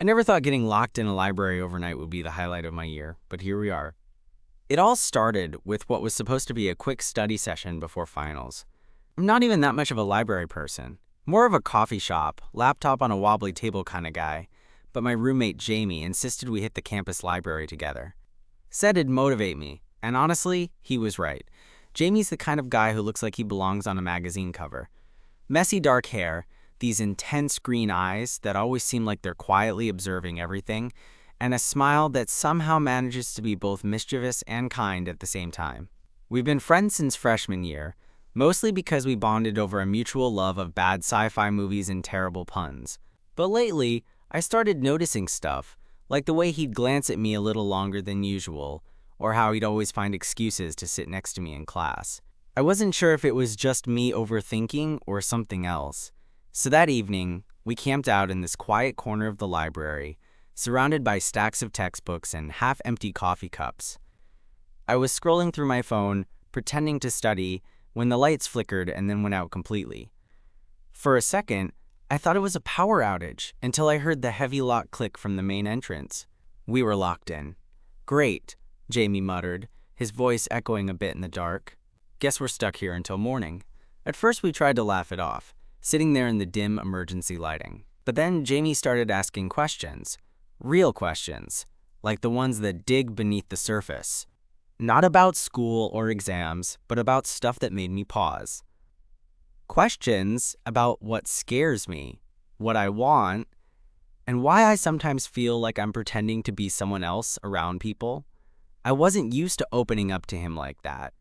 I never thought getting locked in a library overnight would be the highlight of my year, but here we are. It all started with what was supposed to be a quick study session before finals. I'm not even that much of a library person, more of a coffee shop, laptop on a wobbly table kind of guy, but my roommate Jamie insisted we hit the campus library together. Said it'd motivate me, and honestly, he was right. Jamie's the kind of guy who looks like he belongs on a magazine cover. Messy dark hair, these intense green eyes that always seem like they're quietly observing everything, and a smile that somehow manages to be both mischievous and kind at the same time. We've been friends since freshman year, mostly because we bonded over a mutual love of bad sci-fi movies and terrible puns. But lately, I started noticing stuff, like the way he'd glance at me a little longer than usual, or how he'd always find excuses to sit next to me in class. I wasn't sure if it was just me overthinking or something else. So that evening, we camped out in this quiet corner of the library, surrounded by stacks of textbooks and half-empty coffee cups. I was scrolling through my phone, pretending to study, when the lights flickered and then went out completely. For a second, I thought it was a power outage until I heard the heavy lock click from the main entrance. We were locked in. "Great," Jamie muttered, his voice echoing a bit in the dark. "Guess we're stuck here until morning." At first we tried to laugh it off, sitting there in the dim emergency lighting. But then Jamie started asking questions. Real questions, like the ones that dig beneath the surface. Not about school or exams, but about stuff that made me pause. Questions about what scares me, what I want, and why I sometimes feel like I'm pretending to be someone else around people. I wasn't used to opening up to him like that.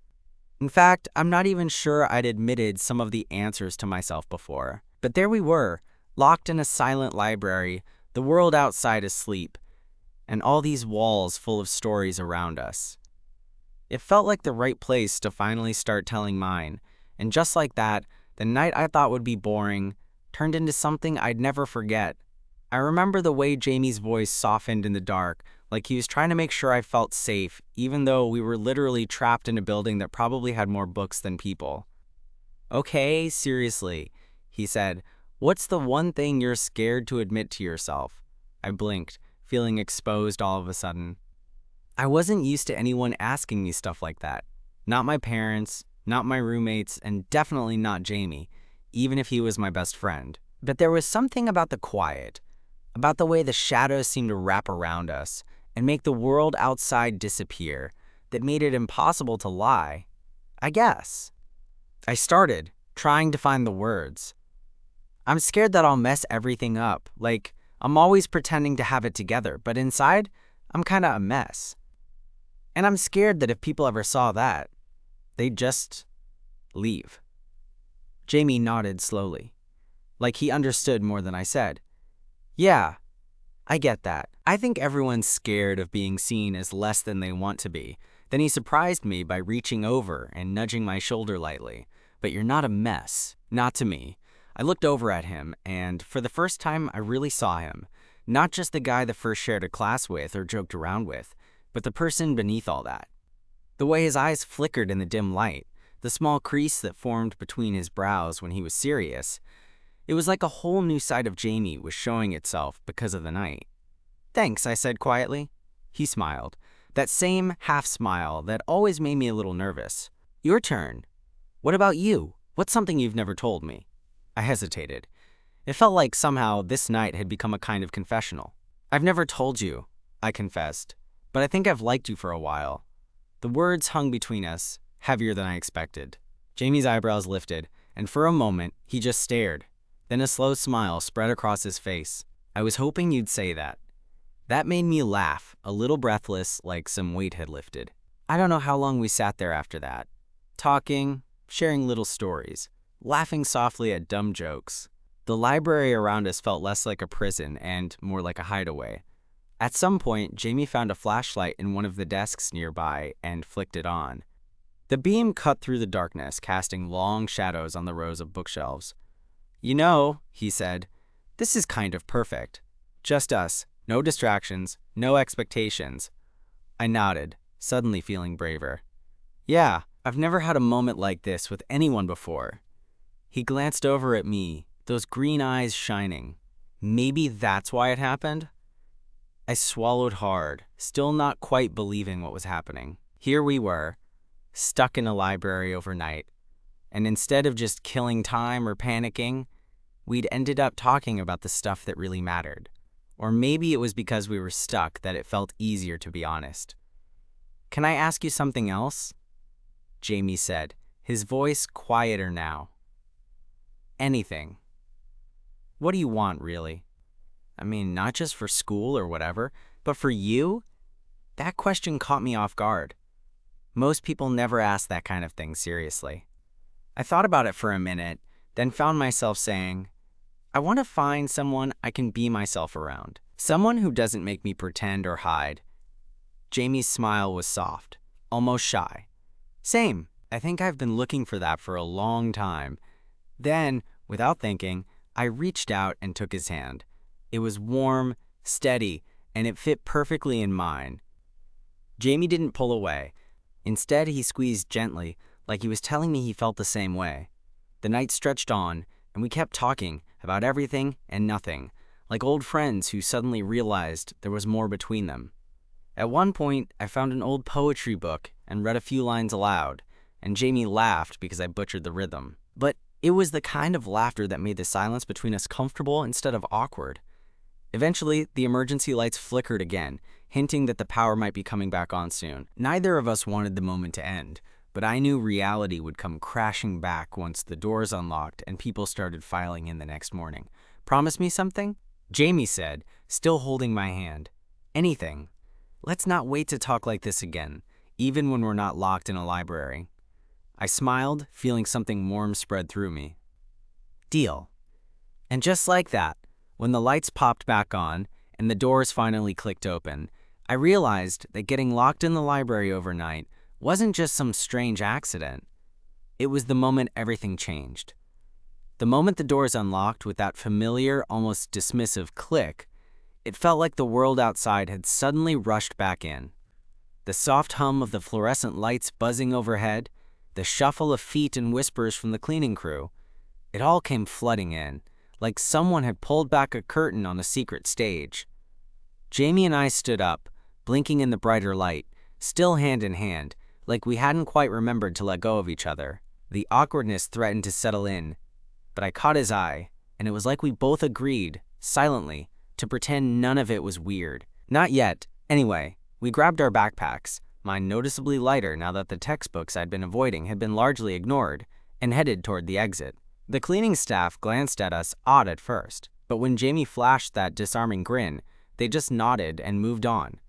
In fact, I'm not even sure I'd admitted some of the answers to myself before. But there we were, locked in a silent library, the world outside asleep, and all these walls full of stories around us. It felt like the right place to finally start telling mine, and just like that, the night I thought would be boring turned into something I'd never forget. I remember the way Jamie's voice softened in the dark, like he was trying to make sure I felt safe, even though we were literally trapped in a building that probably had more books than people. "Okay, seriously," he said, "what's the one thing you're scared to admit to yourself?" I blinked, feeling exposed all of a sudden. I wasn't used to anyone asking me stuff like that. Not my parents, not my roommates, and definitely not Jamie, even if he was my best friend. But there was something about the quiet, about the way the shadows seemed to wrap around us and make the world outside disappear, that made it impossible to lie, I guess. I started, trying to find the words. I'm scared that I'll mess everything up, like I'm always pretending to have it together, but inside, I'm kinda a mess. And I'm scared that if people ever saw that, they'd just leave. Jamie nodded slowly, like he understood more than I said. "Yeah, I get that. I think everyone's scared of being seen as less than they want to be." Then he surprised me by reaching over and nudging my shoulder lightly. "But you're not a mess. Not to me." I looked over at him, and for the first time, I really saw him. Not just the guy the first shared a class with or joked around with, but the person beneath all that. The way his eyes flickered in the dim light, the small crease that formed between his brows when he was serious. It was like a whole new side of Jamie was showing itself because of the night. "Thanks," I said quietly. He smiled, that same half smile that always made me a little nervous. "Your turn. What about you? What's something you've never told me?" I hesitated. It felt like somehow this night had become a kind of confessional. "I've never told you," I confessed, "but I think I've liked you for a while." The words hung between us, heavier than I expected. Jamie's eyebrows lifted, and for a moment, he just stared. Then a slow smile spread across his face. "I was hoping you'd say that." That made me laugh, a little breathless, like some weight had lifted. I don't know how long we sat there after that, talking, sharing little stories, laughing softly at dumb jokes. The library around us felt less like a prison and more like a hideaway. At some point, Jamie found a flashlight in one of the desks nearby and flicked it on. The beam cut through the darkness, casting long shadows on the rows of bookshelves. "You know," he said, "this is kind of perfect. Just us, no distractions, no expectations." I nodded, suddenly feeling braver. "Yeah, I've never had a moment like this with anyone before." He glanced over at me, those green eyes shining. Maybe that's why it happened? I swallowed hard, still not quite believing what was happening. Here we were, stuck in a library overnight, and instead of just killing time or panicking, we'd ended up talking about the stuff that really mattered. Or maybe it was because we were stuck that it felt easier to be honest. "Can I ask you something else?" Jamie said, his voice quieter now. "Anything. What do you want, really? I mean, not just for school or whatever, but for you?" That question caught me off guard. Most people never ask that kind of thing seriously. I thought about it for a minute, then found myself saying, I want to find someone I can be myself around. Someone who doesn't make me pretend or hide. Jamie's smile was soft, almost shy. Same. I think I've been looking for that for a long time. Then, without thinking, I reached out and took his hand. It was warm, steady, and it fit perfectly in mine. Jamie didn't pull away. Instead, he squeezed gently, like he was telling me he felt the same way. The night stretched on, and we kept talking about everything and nothing, like old friends who suddenly realized there was more between them. At one point, I found an old poetry book and read a few lines aloud, and Jamie laughed because I butchered the rhythm. But it was the kind of laughter that made the silence between us comfortable instead of awkward. Eventually, the emergency lights flickered again, hinting that the power might be coming back on soon. Neither of us wanted the moment to end, but I knew reality would come crashing back once the doors unlocked and people started filing in the next morning. "Promise me something?" Jamie said, still holding my hand. "Anything. Let's not wait to talk like this again, even when we're not locked in a library." I smiled, feeling something warm spread through me. "Deal." And just like that, when the lights popped back on and the doors finally clicked open, I realized that getting locked in the library overnight wasn't just some strange accident. It was the moment everything changed. The moment the doors unlocked with that familiar, almost dismissive click, it felt like the world outside had suddenly rushed back in. The soft hum of the fluorescent lights buzzing overhead, the shuffle of feet and whispers from the cleaning crew, it all came flooding in, like someone had pulled back a curtain on a secret stage. Jamie and I stood up, blinking in the brighter light, still hand in hand, like we hadn't quite remembered to let go of each other. The awkwardness threatened to settle in, but I caught his eye, and it was like we both agreed, silently, to pretend none of it was weird. Not yet. Anyway, we grabbed our backpacks, mine noticeably lighter now that the textbooks I'd been avoiding had been largely ignored, and headed toward the exit. The cleaning staff glanced at us odd at first, but when Jamie flashed that disarming grin, they just nodded and moved on.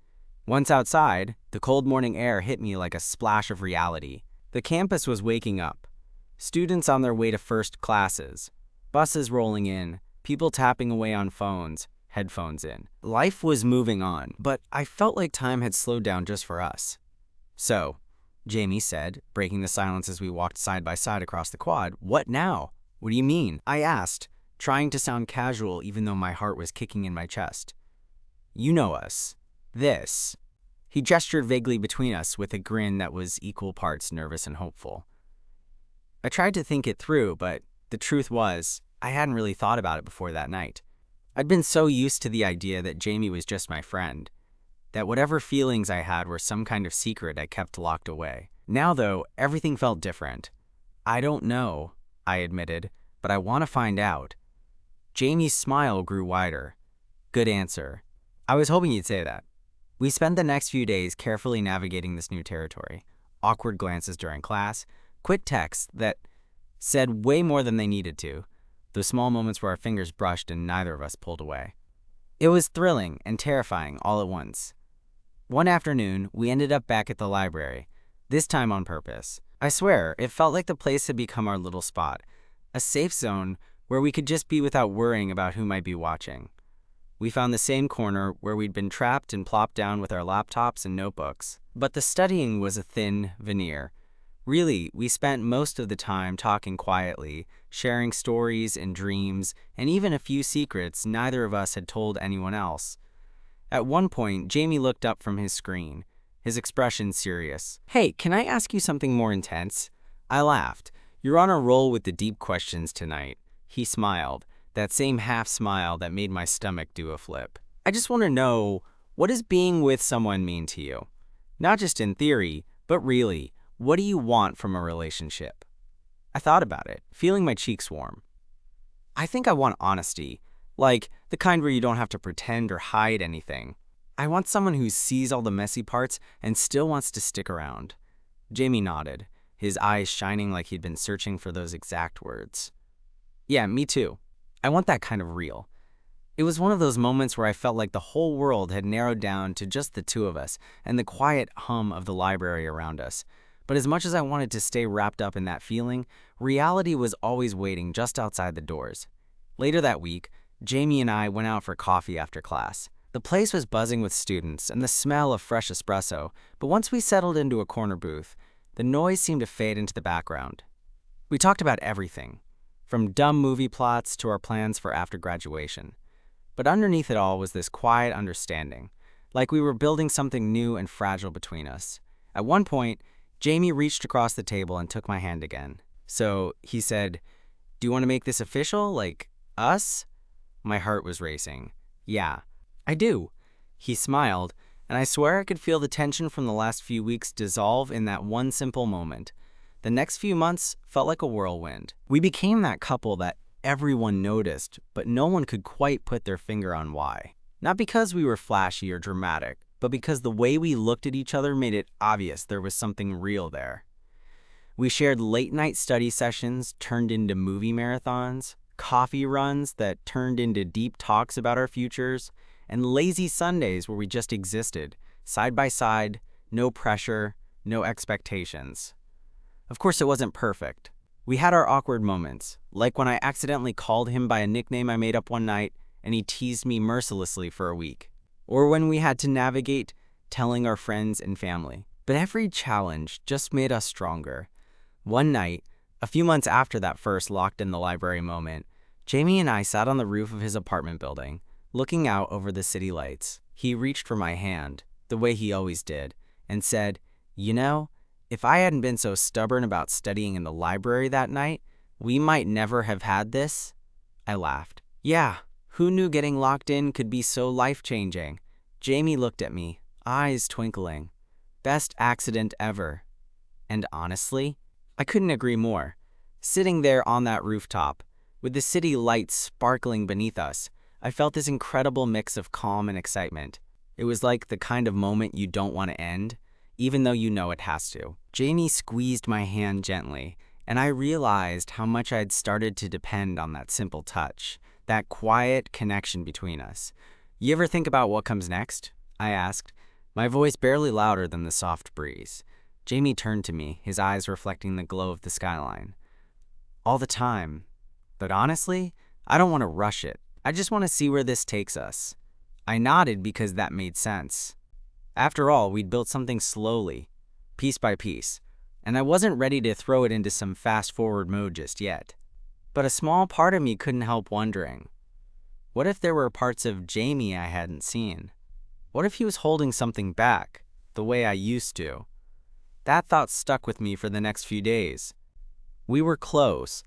Once outside, the cold morning air hit me like a splash of reality. The campus was waking up. Students on their way to first classes, buses rolling in, people tapping away on phones, headphones in. Life was moving on, but I felt like time had slowed down just for us. "So," Jamie said, breaking the silence as we walked side by side across the quad, "what now?" "What do you mean?" I asked, trying to sound casual even though my heart was kicking in my chest. "You know us. This." He gestured vaguely between us with a grin that was equal parts nervous and hopeful. I tried to think it through, but the truth was, I hadn't really thought about it before that night. I'd been so used to the idea that Jamie was just my friend, that whatever feelings I had were some kind of secret I kept locked away. Now, though, everything felt different. "I don't know," I admitted, "but I want to find out." Jamie's smile grew wider. "Good answer. I was hoping you'd say that." We spent the next few days carefully navigating this new territory. Awkward glances during class, quick texts that said way more than they needed to, those small moments where our fingers brushed and neither of us pulled away. It was thrilling and terrifying all at once. One afternoon, we ended up back at the library, this time on purpose. I swear, it felt like the place had become our little spot, a safe zone where we could just be without worrying about who might be watching. We found the same corner where we'd been trapped and plopped down with our laptops and notebooks. But the studying was a thin veneer. Really, we spent most of the time talking quietly, sharing stories and dreams, and even a few secrets neither of us had told anyone else. At one point, Jamie looked up from his screen, his expression serious. "Hey, can I ask you something more intense?" I laughed. "You're on a roll with the deep questions tonight." He smiled, that same half smile that made my stomach do a flip. "I just want to know, What does being with someone mean to you? Not just in theory, but really, what do you want from a relationship? I thought about it, feeling my cheeks warm. I think I want honesty, like the kind where you don't have to pretend or hide anything. I want someone who sees all the messy parts and still wants to stick around. Jamie nodded, his eyes shining like he'd been searching for those exact words. Yeah, me too. I want that kind of real. It was one of those moments where I felt like the whole world had narrowed down to just the two of us and the quiet hum of the library around us. But as much as I wanted to stay wrapped up in that feeling, reality was always waiting just outside the doors. Later that week, Jamie and I went out for coffee after class. The place was buzzing with students and the smell of fresh espresso, but once we settled into a corner booth, the noise seemed to fade into the background. We talked about everything, from dumb movie plots to our plans for after graduation. But underneath it all was this quiet understanding, like we were building something new and fragile between us. At one point, Jamie reached across the table and took my hand again. So he said, "Do you want to make this official, like us?" My heart was racing. "Yeah, I do." He smiled, and I swear I could feel the tension from the last few weeks dissolve in that one simple moment. The next few months felt like a whirlwind. We became that couple that everyone noticed, but no one could quite put their finger on why. Not because we were flashy or dramatic, but because the way we looked at each other made it obvious there was something real there. We shared late-night study sessions turned into movie marathons, coffee runs that turned into deep talks about our futures, and lazy Sundays where we just existed, side by side, no pressure, no expectations. Of course, it wasn't perfect. We had our awkward moments, like when I accidentally called him by a nickname I made up one night and he teased me mercilessly for a week, or when we had to navigate telling our friends and family. But every challenge just made us stronger. One night, a few months after that first locked in the library moment, Jamie and I sat on the roof of his apartment building, looking out over the city lights. He reached for my hand, the way he always did, and said, "You know, if I hadn't been so stubborn about studying in the library that night, we might never have had this." I laughed. Yeah, who knew getting locked in could be so life-changing? Jamie looked at me, eyes twinkling. Best accident ever. And honestly, I couldn't agree more. Sitting there on that rooftop, with the city lights sparkling beneath us, I felt this incredible mix of calm and excitement. It was like the kind of moment you don't want to end, even though you know it has to. Jamie squeezed my hand gently, and I realized how much I'd started to depend on that simple touch, that quiet connection between us. "You ever think about what comes next?" I asked, my voice barely louder than the soft breeze. Jamie turned to me, his eyes reflecting the glow of the skyline. "All the time. But honestly, I don't want to rush it. I just want to see where this takes us." I nodded because that made sense. After all, we'd built something slowly, piece by piece, and I wasn't ready to throw it into some fast-forward mode just yet. But a small part of me couldn't help wondering, what if there were parts of Jamie I hadn't seen? What if he was holding something back, the way I used to? That thought stuck with me for the next few days. We were close,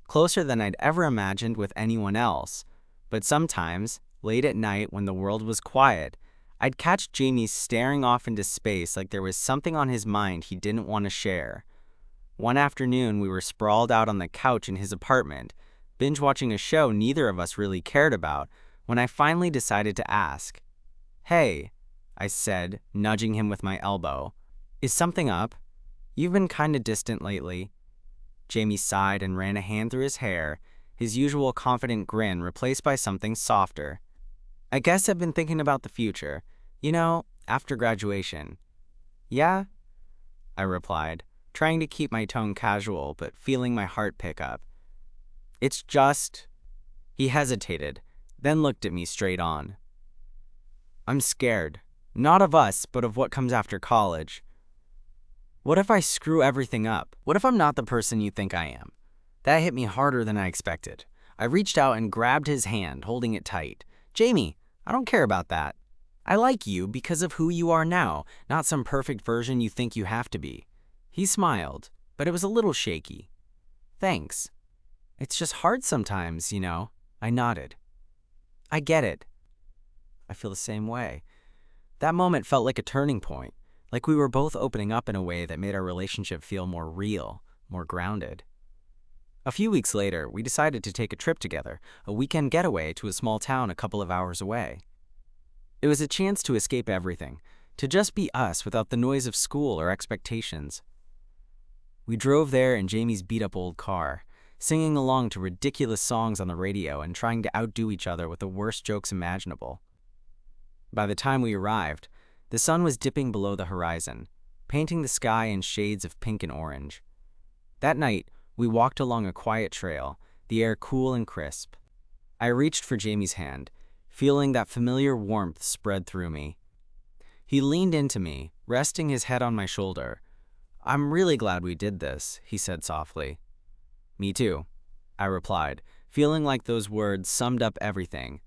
closer than I'd ever imagined with anyone else, but sometimes, late at night when the world was quiet, I'd catch Jamie staring off into space like there was something on his mind he didn't want to share. One afternoon, we were sprawled out on the couch in his apartment, binge-watching a show neither of us really cared about, when I finally decided to ask. "Hey," I said, nudging him with my elbow. "Is something up? You've been kinda distant lately." Jamie sighed and ran a hand through his hair, his usual confident grin replaced by something softer. "I guess I've been thinking about the future. You know, after graduation." "Yeah?" I replied, trying to keep my tone casual but feeling my heart pick up. "It's just—" He hesitated, then looked at me straight on. "I'm scared. Not of us, but of what comes after college. What if I screw everything up? What if I'm not the person you think I am?" That hit me harder than I expected. I reached out and grabbed his hand, holding it tight. "Jamie, I don't care about that. I like you because of who you are now, not some perfect version you think you have to be." He smiled, but it was a little shaky. "Thanks. It's just hard sometimes, you know." I nodded. "I get it. I feel the same way. That moment felt like a turning point, like we were both opening up in a way that made our relationship feel more real, more grounded. A few weeks later, we decided to take a trip together, a weekend getaway to a small town a couple of hours away. It was a chance to escape everything, to just be us without the noise of school or expectations. We drove there in Jamie's beat-up old car, singing along to ridiculous songs on the radio and trying to outdo each other with the worst jokes imaginable. By the time we arrived, the sun was dipping below the horizon, painting the sky in shades of pink and orange. That night, we walked along a quiet trail, the air cool and crisp. I reached for Jamie's hand, feeling that familiar warmth spread through me. He leaned into me, resting his head on my shoulder. "I'm really glad we did this," he said softly. "Me too," I replied, feeling like those words summed up everything.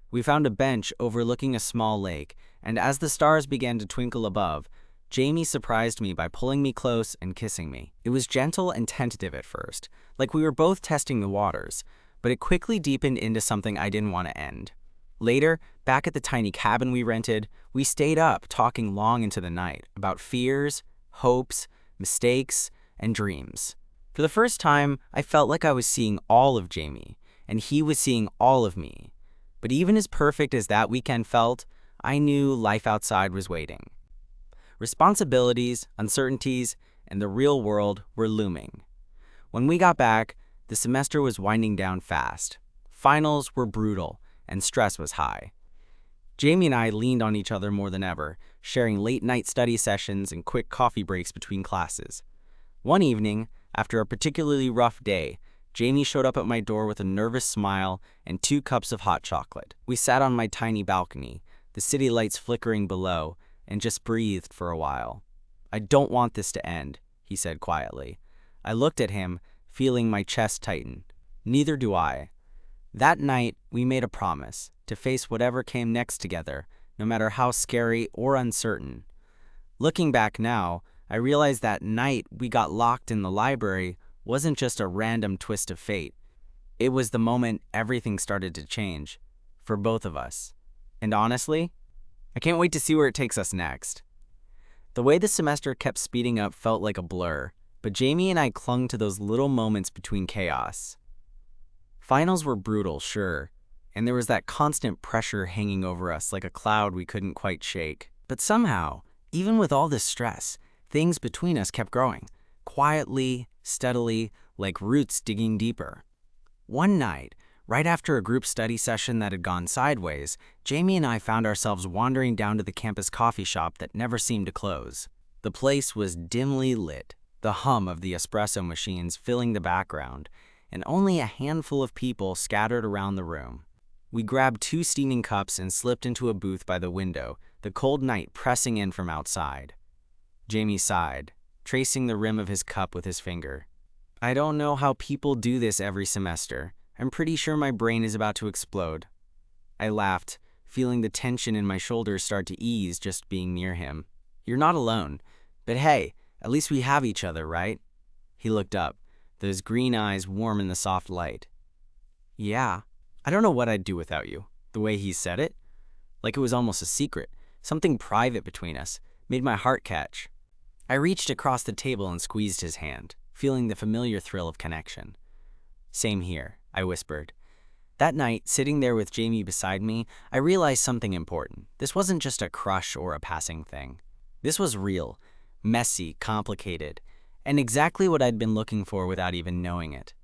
We found a bench overlooking a small lake, and as the stars began to twinkle above, Jamie surprised me by pulling me close and kissing me. It was gentle and tentative at first, like we were both testing the waters, but it quickly deepened into something I didn't want to end. Later, back at the tiny cabin we rented, we stayed up talking long into the night about fears, hopes, mistakes, and dreams. For the first time, I felt like I was seeing all of Jamie, and he was seeing all of me. But even as perfect as that weekend felt, I knew life outside was waiting. Responsibilities, uncertainties, and the real world were looming. When we got back, the semester was winding down fast. Finals were brutal, and stress was high. Jamie and I leaned on each other more than ever, sharing late-night study sessions and quick coffee breaks between classes. One evening, after a particularly rough day, Jamie showed up at my door with a nervous smile and 2 cups of hot chocolate. We sat on my tiny balcony, the city lights flickering below, and just breathed for a while. "I don't want this to end," he said quietly. I looked at him, feeling my chest tighten. Neither do I. That night, we made a promise to face whatever came next together, no matter how scary or uncertain. Looking back now, I realized that night we got locked in the library wasn't just a random twist of fate. It was the moment everything started to change, for both of us. And honestly, I can't wait to see where it takes us next. The way the semester kept speeding up felt like a blur, but Jamie and I clung to those little moments between chaos. Finals were brutal, sure, and there was that constant pressure hanging over us like a cloud we couldn't quite shake. But somehow, even with all this stress, things between us kept growing, quietly, steadily, like roots digging deeper. One night, right after a group study session that had gone sideways, Jamie and I found ourselves wandering down to the campus coffee shop that never seemed to close. The place was dimly lit, the hum of the espresso machines filling the background, and only a handful of people scattered around the room. We grabbed 2 steaming cups and slipped into a booth by the window, the cold night pressing in from outside. Jamie sighed, tracing the rim of his cup with his finger. "I don't know how people do this every semester. I'm pretty sure my brain is about to explode." I laughed, feeling the tension in my shoulders start to ease just being near him. "You're not alone. But hey, at least we have each other, right?" He looked up, those green eyes warm in the soft light. "Yeah, I don't know what I'd do without you." The way he said it, like it was almost a secret, something private between us, made my heart catch. I reached across the table and squeezed his hand, feeling the familiar thrill of connection. "Same here," I whispered. That night, sitting there with Jamie beside me, I realized something important. This wasn't just a crush or a passing thing. This was real, messy, complicated, and exactly what I'd been looking for without even knowing it.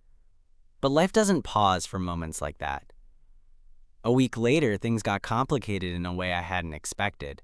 But life doesn't pause for moments like that. A week later, things got complicated in a way I hadn't expected.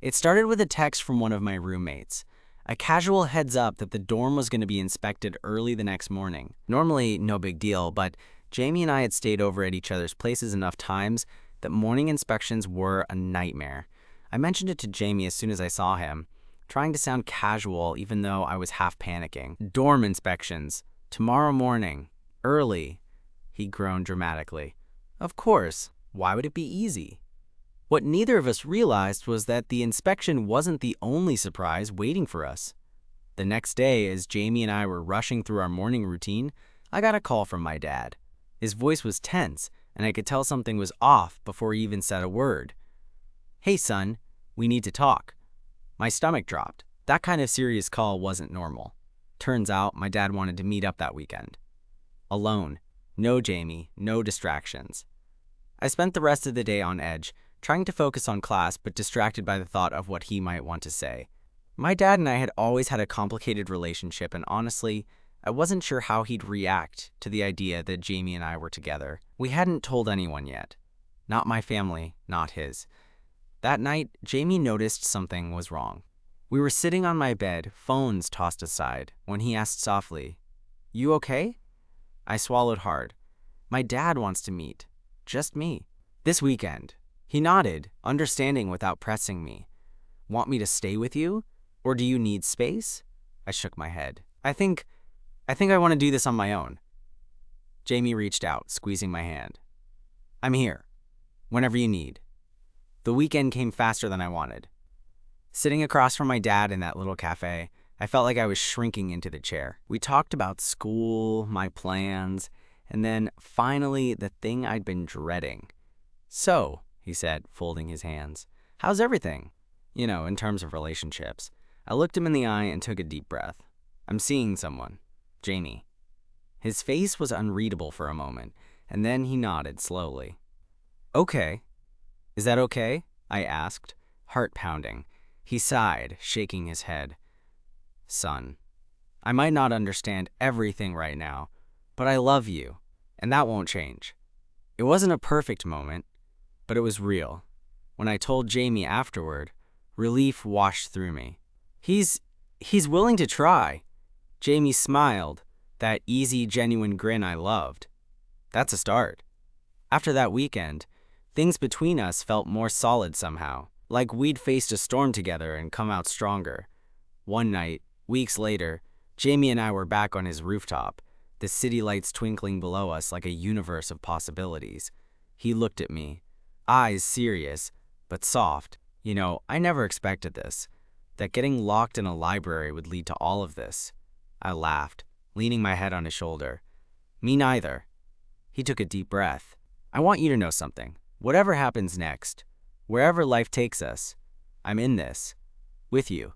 It started with a text from one of my roommates, a casual heads up that the dorm was going to be inspected early the next morning. Normally, no big deal, but Jamie and I had stayed over at each other's places enough times that morning inspections were a nightmare. I mentioned it to Jamie as soon as I saw him, trying to sound casual even though I was half panicking. "Dorm inspections. Tomorrow morning. Early," he groaned dramatically. Of course. Why would it be easy? What neither of us realized was that the inspection wasn't the only surprise waiting for us. The next day, as Jamie and I were rushing through our morning routine, I got a call from my dad. His voice was tense, and I could tell something was off before he even said a word. "Hey son, We need to talk. My stomach dropped. That kind of serious call wasn't normal. Turns out my dad wanted to meet up that weekend. Alone. No Jamie, no distractions. I spent the rest of the day on edge, trying to focus on class but distracted by the thought of what he might want to say. My dad and I had always had a complicated relationship, and honestly, I wasn't sure how he'd react to the idea that Jamie and I were together. We hadn't told anyone yet. Not my family, not his. That night, Jamie noticed something was wrong. We were sitting on my bed, phones tossed aside, when he asked softly, "You okay?" I swallowed hard. My dad wants to meet. Just me. This weekend. He nodded, understanding without pressing me. "Want me to stay with you? Or do you need space?" I shook my head. I think I want to do this on my own." Jamie reached out, squeezing my hand. "I'm here. Whenever you need." The weekend came faster than I wanted. Sitting across from my dad in that little cafe, I felt like I was shrinking into the chair. We talked about school, my plans, and then, finally, the thing I'd been dreading. "So," he said, folding his hands, "how's everything? In terms of relationships." I looked him in the eye and took a deep breath. "I'm seeing someone. Jamie." His face was unreadable for a moment, and then he nodded slowly. "Okay. Is that okay?" I asked, heart pounding. He sighed, shaking his head. "Son, I might not understand everything right now, but I love you, and that won't change." It wasn't a perfect moment, but it was real. When I told Jamie afterward, relief washed through me. He's willing to try." Jamie smiled, that easy, genuine grin I loved. That's a start. After that weekend, things between us felt more solid somehow, like we'd faced a storm together and come out stronger. One night, weeks later, Jamie and I were back on his rooftop, the city lights twinkling below us like a universe of possibilities. He looked at me, eyes serious, but soft. I never expected this, that getting locked in a library would lead to all of this. I laughed, leaning my head on his shoulder. "Me neither." He took a deep breath. "I want you to know something. Whatever happens next, wherever life takes us, I'm in this, with you."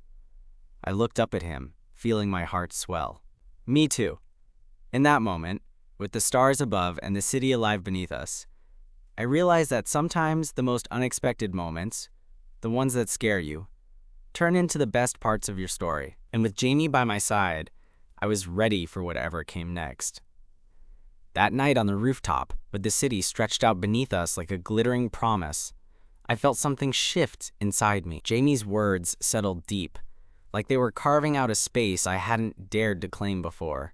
I looked up at him, feeling my heart swell. Me too. In that moment, with the stars above and the city alive beneath us, I realized that sometimes the most unexpected moments, the ones that scare you, turn into the best parts of your story. And with Jamie by my side, I was ready for whatever came next. That night on the rooftop, with the city stretched out beneath us like a glittering promise, I felt something shift inside me. Jamie's words settled deep, like they were carving out a space I hadn't dared to claim before.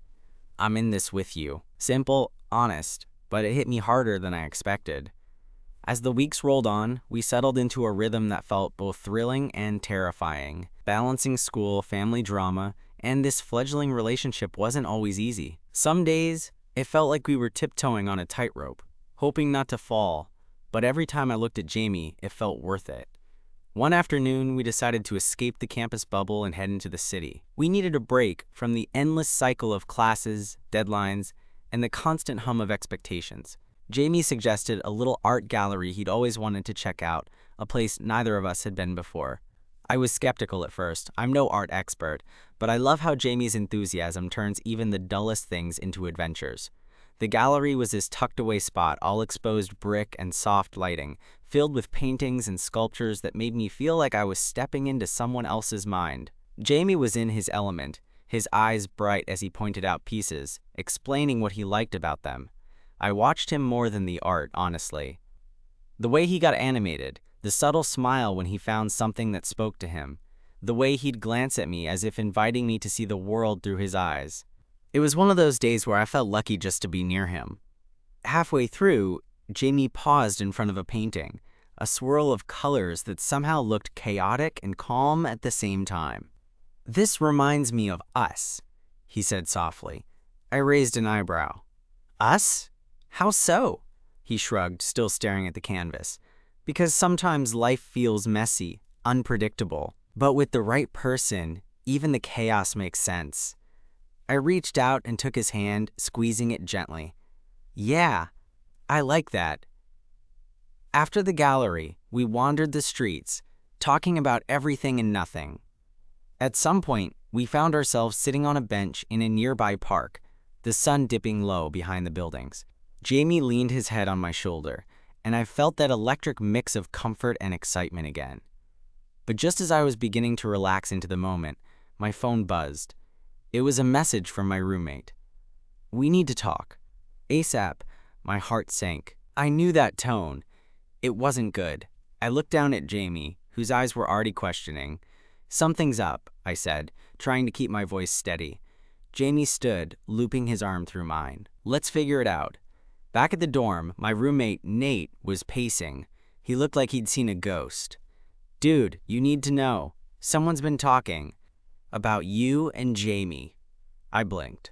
"I'm in this with you." Simple, honest, but it hit me harder than I expected. As the weeks rolled on, we settled into a rhythm that felt both thrilling and terrifying. Balancing school, family drama, and this fledgling relationship wasn't always easy. Some days, it felt like we were tiptoeing on a tightrope, hoping not to fall, but every time I looked at Jamie, it felt worth it. One afternoon, we decided to escape the campus bubble and head into the city. We needed a break from the endless cycle of classes, deadlines, and the constant hum of expectations. Jamie suggested a little art gallery he'd always wanted to check out, a place neither of us had been before. I was skeptical at first. I'm no art expert, but I love how Jamie's enthusiasm turns even the dullest things into adventures. The gallery was this tucked-away spot, all exposed brick and soft lighting, filled with paintings and sculptures that made me feel like I was stepping into someone else's mind. Jamie was in his element, his eyes bright as he pointed out pieces, explaining what he liked about them. I watched him more than the art, honestly. The way he got animated, the subtle smile when he found something that spoke to him, the way he'd glance at me as if inviting me to see the world through his eyes. It was one of those days where I felt lucky just to be near him. Halfway through, Jamie paused in front of a painting, a swirl of colors that somehow looked chaotic and calm at the same time. "This reminds me of us," he said softly. I raised an eyebrow. "Us? How so?" He shrugged, still staring at the canvas. "Because sometimes life feels messy, unpredictable. But with the right person, even the chaos makes sense." I reached out and took his hand, squeezing it gently. "Yeah, I like that." After the gallery, we wandered the streets, talking about everything and nothing. At some point, we found ourselves sitting on a bench in a nearby park, the sun dipping low behind the buildings. Jamie leaned his head on my shoulder, and I felt that electric mix of comfort and excitement again. But just as I was beginning to relax into the moment, my phone buzzed. It was a message from my roommate. "We need to talk." ASAP, my heart sank. I knew that tone. It wasn't good. I looked down at Jamie, whose eyes were already questioning. "Something's up," I said, trying to keep my voice steady. Jamie stood, looping his arm through mine. "Let's figure it out." Back at the dorm, my roommate, Nate, was pacing. He looked like he'd seen a ghost. "Dude, you need to know. Someone's been talking. About you and Jamie." I blinked.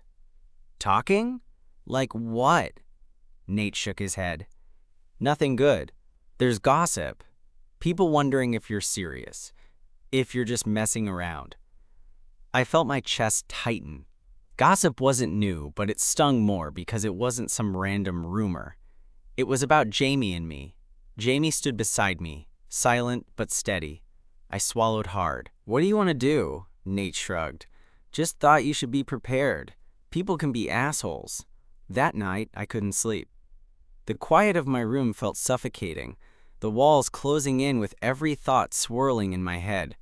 "Talking? Like what?" Nate shook his head. "Nothing good. There's gossip. People wondering if you're serious. If you're just messing around." I felt my chest tighten. Gossip wasn't new, but it stung more because it wasn't some random rumor. It was about Jamie and me. Jamie stood beside me, silent but steady. I swallowed hard. "What do you want to do?" Nate shrugged. "Just thought you should be prepared. People can be assholes." That night, I couldn't sleep. The quiet of my room felt suffocating, the walls closing in with every thought swirling in my head.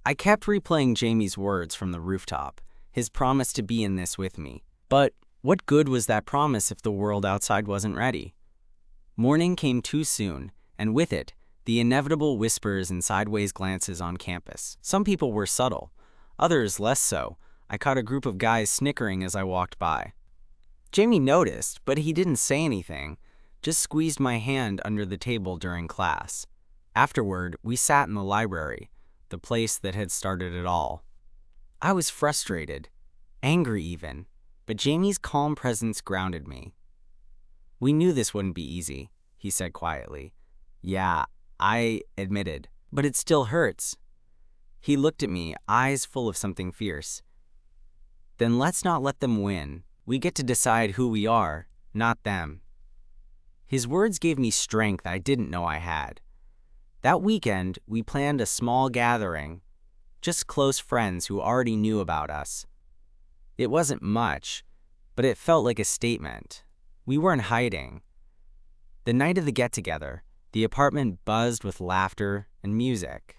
I kept replaying Jamie's words from the rooftop, his promise to be in this with me. But what good was that promise if the world outside wasn't ready? Morning came too soon, and with it, the inevitable whispers and sideways glances on campus. Some people were subtle, others less so. I caught a group of guys snickering as I walked by. Jamie noticed, but he didn't say anything, just squeezed my hand under the table during class. Afterward, we sat in the library, the place that had started it all. I was frustrated, angry even, but Jamie's calm presence grounded me. "We knew this wouldn't be easy," he said quietly. "Yeah," I admitted, "but it still hurts." He looked at me, eyes full of something fierce. "Then let's not let them win. We get to decide who we are, not them." His words gave me strength I didn't know I had. That weekend, we planned a small gathering, just close friends who already knew about us. It wasn't much, but it felt like a statement. We weren't hiding. The night of the get-together, the apartment buzzed with laughter and music.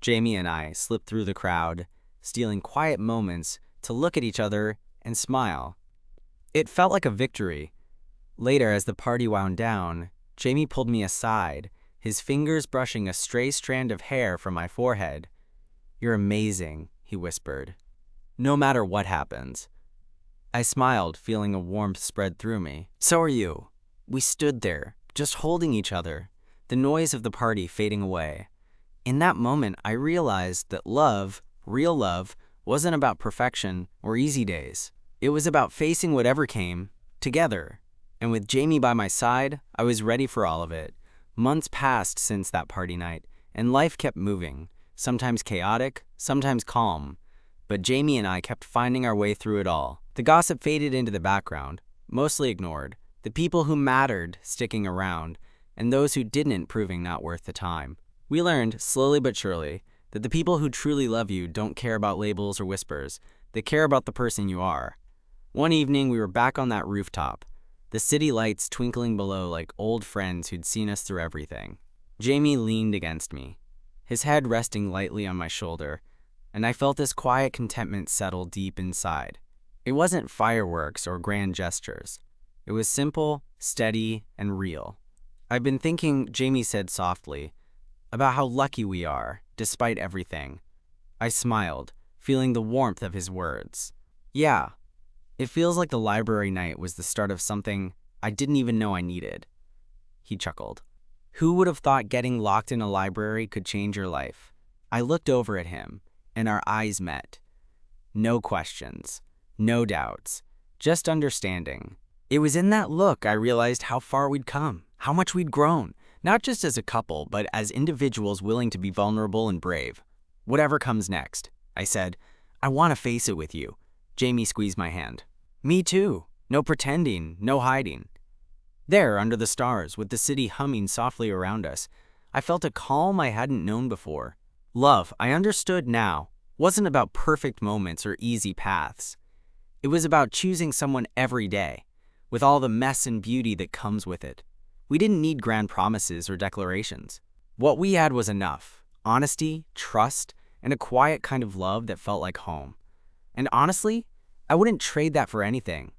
Jamie and I slipped through the crowd, stealing quiet moments to look at each other and smile. It felt like a victory. Later, as the party wound down, Jamie pulled me aside, his fingers brushing a stray strand of hair from my forehead. "You're amazing," he whispered. "No matter what happens." I smiled, feeling a warmth spread through me. "So are you." We stood there, just holding each other, the noise of the party fading away. In that moment, I realized that love, real love, wasn't about perfection or easy days. It was about facing whatever came, together. And with Jamie by my side, I was ready for all of it. Months passed since that party night, and life kept moving, sometimes chaotic, sometimes calm. But Jamie and I kept finding our way through it all. The gossip faded into the background, mostly ignored, the people who mattered sticking around, and those who didn't proving not worth the time. We learned, slowly but surely, that the people who truly love you don't care about labels or whispers. They care about the person you are. One evening, we were back on that rooftop, the city lights twinkling below like old friends who'd seen us through everything. Jamie leaned against me, his head resting lightly on my shoulder, and I felt this quiet contentment settle deep inside. It wasn't fireworks or grand gestures. It was simple, steady, and real. "I've been thinking," Jamie said softly, "about how lucky we are, despite everything." I smiled, feeling the warmth of his words. "Yeah, it feels like the library night was the start of something I didn't even know I needed." He chuckled. "Who would have thought getting locked in a library could change your life?" I looked over at him, and our eyes met. No questions, no doubts, just understanding. It was in that look I realized how far we'd come, how much we'd grown, not just as a couple, but as individuals willing to be vulnerable and brave. "Whatever comes next," I said, "I want to face it with you." Jamie squeezed my hand. "Me too. No pretending, no hiding." There, under the stars, with the city humming softly around us, I felt a calm I hadn't known before. Love, I understood now, wasn't about perfect moments or easy paths. It was about choosing someone every day, with all the mess and beauty that comes with it. We didn't need grand promises or declarations. What we had was enough: honesty, trust, and a quiet kind of love that felt like home. And honestly, I wouldn't trade that for anything.